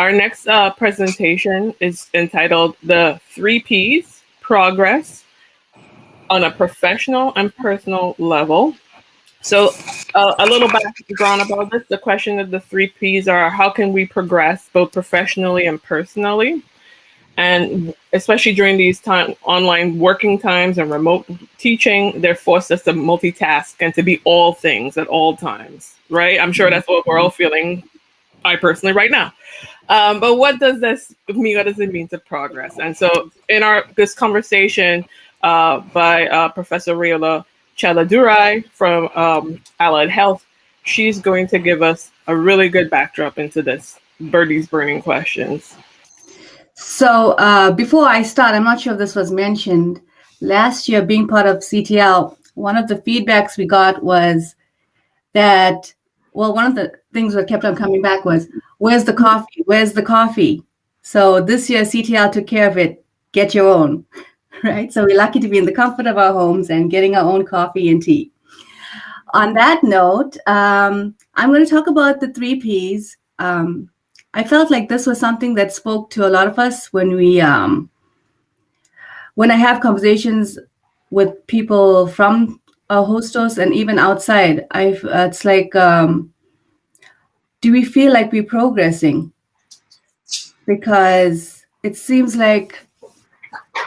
Our next presentation is entitled The Three Ps Progress on a Professional and Personal Level. So, a little background about this. The question of the three Ps are how can we progress both professionally and personally? And especially during these online working times and remote teaching, they're forced us to multitask and to be all things at all times, right? I'm sure that's what we're all feeling, I personally, right now. But what does this mean? What does it mean to progress? And so in this conversation by Professor Rayola Chelladurai from Allied Health, she's going to give us a really good backdrop into this Birdie's burning questions. So before I start, I'm not sure if this was mentioned. Last year, being part of CTL, one of the feedbacks we got was that, well, one of the things that kept on coming back was, where's the coffee? Where's the coffee? So this year, CTL took care of it. Get your own, right? So we're lucky to be in the comfort of our homes and getting our own coffee and tea. On that note, I'm going to talk about the three Ps. I felt like this was something that spoke to a lot of us when I have conversations with people from hostos and even outside. It's like, do we feel like we're progressing? Because it seems like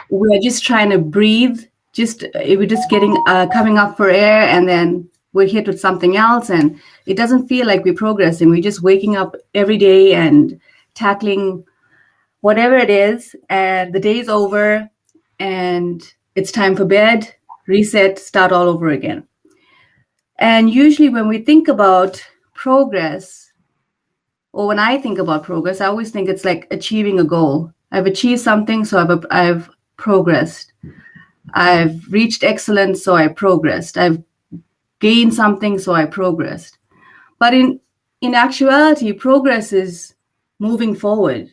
we're just trying to breathe. We're just getting coming up for air, and then we're hit with something else, and it doesn't feel like we're progressing. We're just waking up every day and tackling whatever it is, and the day's over, and it's time for bed, reset, start all over again. And usually when we think about progress, or when I think about progress, I always think it's like achieving a goal. I've achieved something, so I've progressed. I've reached excellence, so I progressed. I've gained something, so I progressed. But in actuality, progress is moving forward.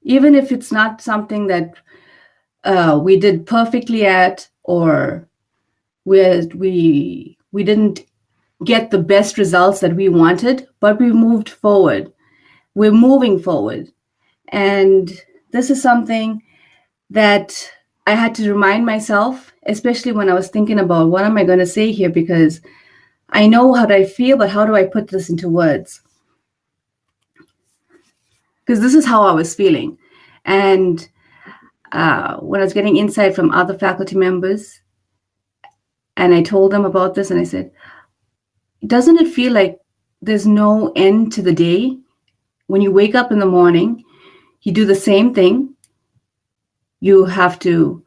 Even if it's not something that we did perfectly at, or we didn't get the best results that we wanted, but we moved forward. We're moving forward. And this is something that I had to remind myself, especially when I was thinking about what am I going to say here, because I know how I feel, but how do I put this into words? Because this is how I was feeling. And when I was getting insight from other faculty members, and I told them about this, and I said, doesn't it feel like there's no end to the day? When you wake up in the morning, you do the same thing. You have to,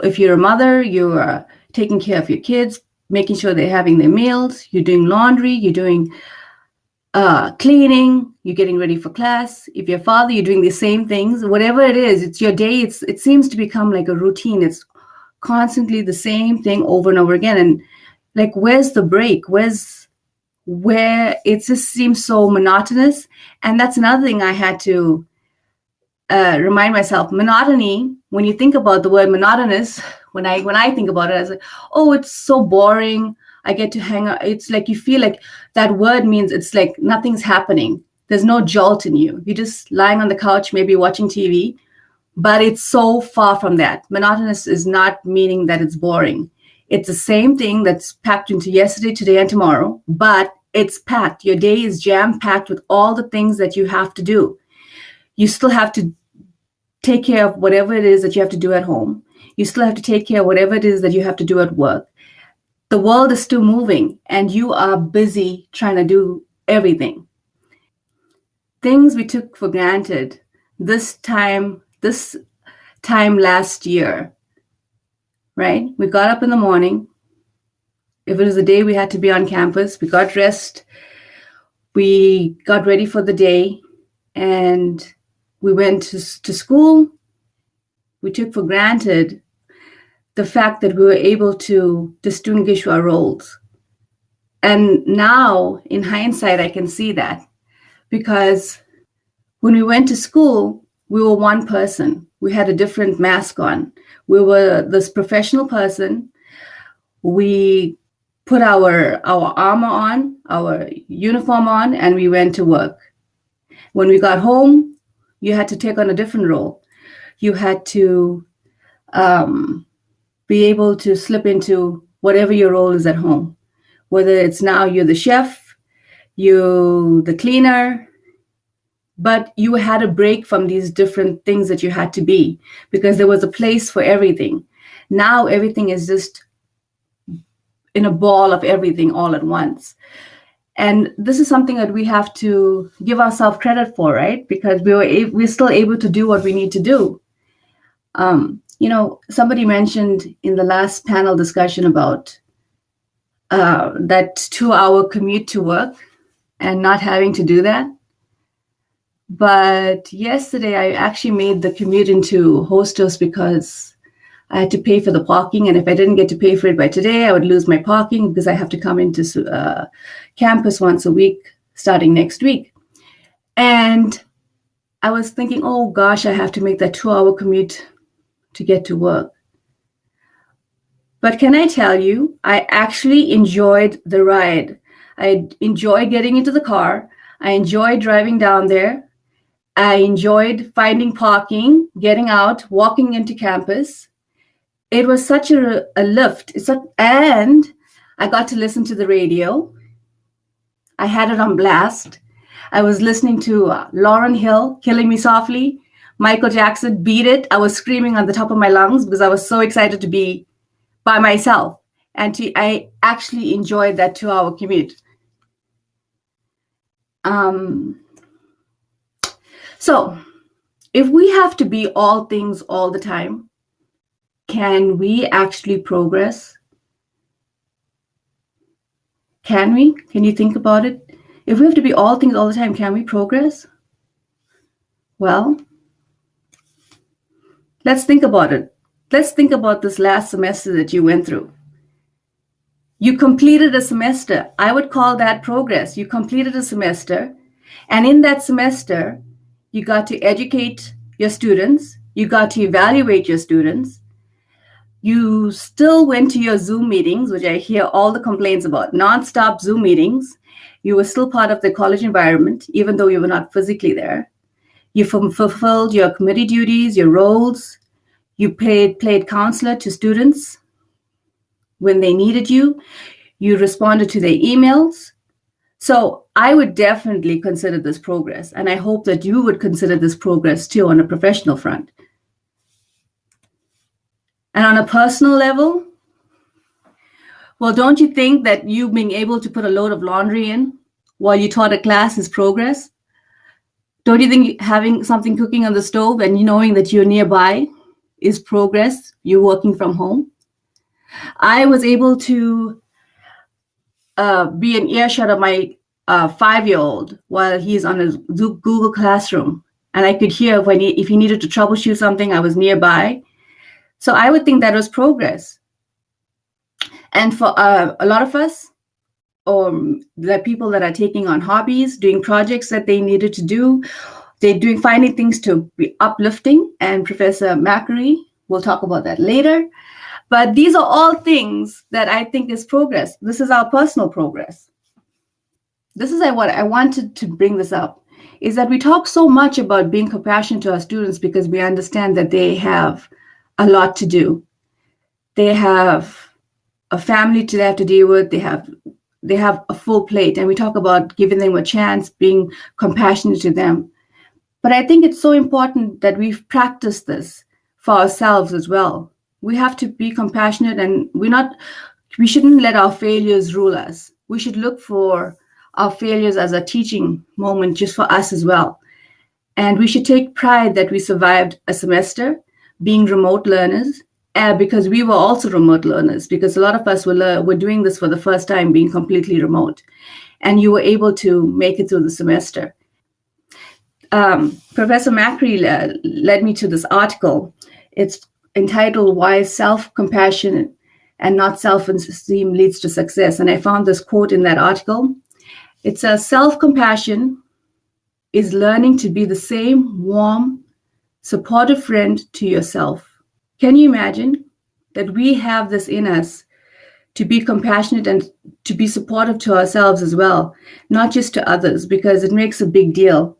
if you're a mother, you are taking care of your kids, making sure they're having their meals, you're doing laundry, you're doing cleaning, you're getting ready for class. If you're a father, you're doing the same things. Whatever it is, it's your day. It seems to become like a routine. It's constantly the same thing over and over again. And like, where's the break? Where it just seems so monotonous. And that's another thing I had to remind myself. Monotony, when you think about the word monotonous, when I think about it, I was like, oh, it's so boring. I get to hang out. It's like you feel like that word means it's like nothing's happening. There's no jolt in you. You're just lying on the couch, maybe watching TV, but it's so far from that. Monotonous is not meaning that it's boring. It's the same thing that's packed into yesterday, today, and tomorrow, but it's packed. Your day is jam-packed with all the things that you have to do. You still have to take care of whatever it is that you have to do at home. You still have to take care of whatever it is that you have to do at work. The world is still moving, and you are busy trying to do everything. Things we took for granted this time last year, right? We got up in the morning. If it was a day we had to be on campus, we got dressed, we got ready for the day, and we went to school. We took for granted the fact that we were able to distinguish our roles. And now, in hindsight, I can see that, because when we went to school, we were one person. We had a different mask on. We were this professional person. We put our armor on, our uniform on, and we went to work. When we got home, you had to take on a different role. You had to be able to slip into whatever your role is at home, whether it's now you're the chef, you the cleaner, but you had a break from these different things that you had to be, because there was a place for everything. Now everything is just in a ball of everything all at once. And this is something that we have to give ourselves credit for, right? Because we're still able to do what we need to do. Somebody mentioned in the last panel discussion about that 2-hour commute to work and not having to do that. But yesterday, I actually made the commute into Hostos because I had to pay for the parking. And if I didn't get to pay for it by today, I would lose my parking because I have to come into campus once a week starting next week. And I was thinking, oh gosh, I have to make that 2-hour commute to get to work. But can I tell you, I actually enjoyed the ride. I enjoyed getting into the car. I enjoyed driving down there. I enjoyed finding parking, getting out, walking into campus. It was such a lift. And I got to listen to the radio. I had it on blast. I was listening to Lauryn Hill, Killing Me Softly, Michael Jackson, Beat It. I was screaming on the top of my lungs because I was so excited to be by myself. And I actually enjoyed that 2-hour commute. So if we have to be all things all the time, can we actually progress? Can we? Can you think about it? If we have to be all things all the time, can we progress? Well, let's think about it. Let's think about this last semester that you went through. You completed a semester. I would call that progress. You completed a semester. And in that semester, you got to educate your students. You got to evaluate your students. You still went to your Zoom meetings, which I hear all the complaints about, nonstop Zoom meetings. You were still part of the college environment, even though you were not physically there. You fulfilled your committee duties, your roles. You played counselor to students when they needed you. You responded to their emails. So I would definitely consider this progress. And I hope that you would consider this progress too on a professional front. And on a personal level, well, don't you think that you being able to put a load of laundry in while you taught a class is progress? Don't you think having something cooking on the stove and you knowing that you're nearby is progress? You're working from home. I was able to be an earshot of my 5-year-old while he's on his Google Classroom. And I could hear if he needed to troubleshoot something, I was nearby. So I would think that was progress. And for a lot of us, the people that are taking on hobbies, doing projects that they needed to do, they're finding things to be uplifting. And Professor Macri will talk about that later. But these are all things that I think is progress. This is our personal progress. This is what I wanted to bring this up, is that we talk so much about being compassionate to our students because we understand that they have a lot to do. They have a family they have to deal with. They have a full plate. And we talk about giving them a chance, being compassionate to them. But I think it's so important that we've practiced this for ourselves as well. We have to be compassionate, and we shouldn't let our failures rule us. We should look for our failures as a teaching moment just for us as well. And we should take pride that we survived a semester being remote learners, because we were also remote learners, because a lot of us were doing this for the first time, being completely remote. And you were able to make it through the semester. Professor Macri led me to this article. It's entitled "Why Self-Compassion and Not Self-Esteem Leads to Success." And I found this quote in that article. It says, "Self-compassion is learning to be the same warm, supportive friend to yourself." Can you imagine that we have this in us to be compassionate and to be supportive to ourselves as well, not just to others, because it makes a big deal.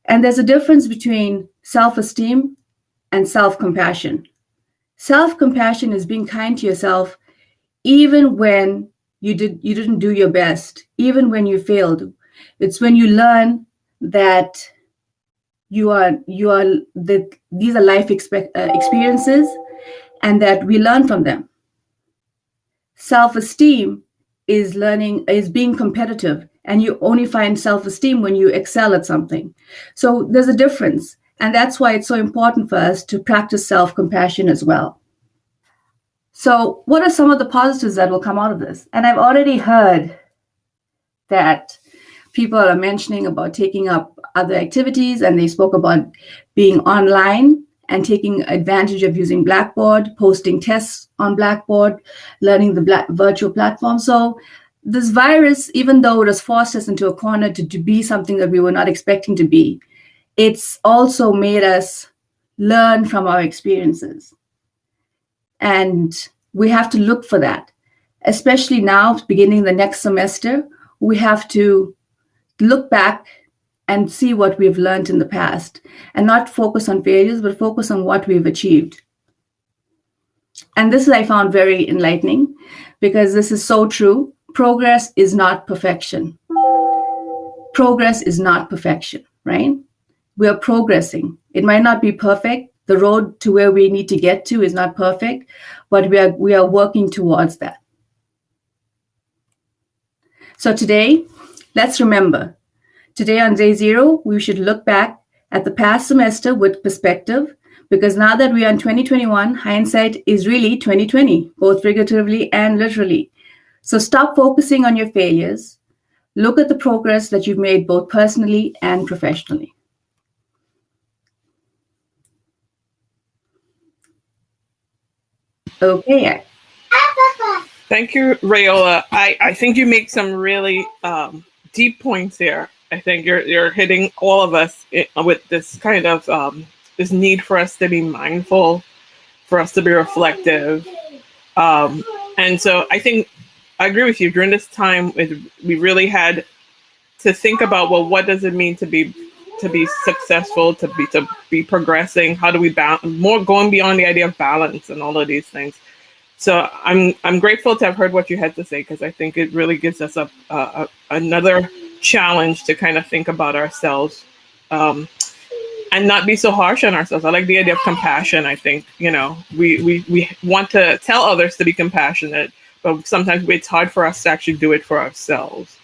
And there's a difference between self-esteem and self-compassion. Self-compassion is being kind to yourself even when you didn't do your best, even when you failed. It's when you learn that these are life experiences and that we learn from them. Self-esteem is being competitive, and you only find self-esteem when you excel at something. So there's a difference, and that's why it's so important for us to practice self-compassion as well. So what are some of the positives that will come out of this? And I've already heard that people are mentioning about taking up other activities, and they spoke about being online and taking advantage of using Blackboard, posting tests on Blackboard, learning the virtual platform. So this virus, even though it has forced us into a corner to be something that we were not expecting to be, it's also made us learn from our experiences. And we have to look for that, especially now, beginning the next semester. We have to look back and see what we've learned in the past and not focus on failures, but focus on what we've achieved. And this I found very enlightening, because this is so true. Progress is not perfection. Progress is not perfection, right? We are progressing. It might not be perfect. The road to where we need to get to is not perfect, but we are working towards that. So today, let's remember, today on day 0, we should look back at the past semester with perspective, because now that we are in 2021, hindsight is really 2020, both figuratively and literally. So stop focusing on your failures. Look at the progress that you've made both personally and professionally. Okay. Thank you, Rayola. I think you make some really deep points here. I think you're hitting all of us with this kind of this need for us to be mindful, for us to be reflective. And so I think I agree with you. During this time, we really had to think about, well, what does it mean to be successful, to be progressing? How do we balance, more going beyond the idea of balance and all of these things? So I'm grateful to have heard what you had to say, because I think it really gives us another challenge to kind of think about ourselves and not be so harsh on ourselves. I like the idea of compassion. I think, we want to tell others to be compassionate, but sometimes it's hard for us to actually do it for ourselves.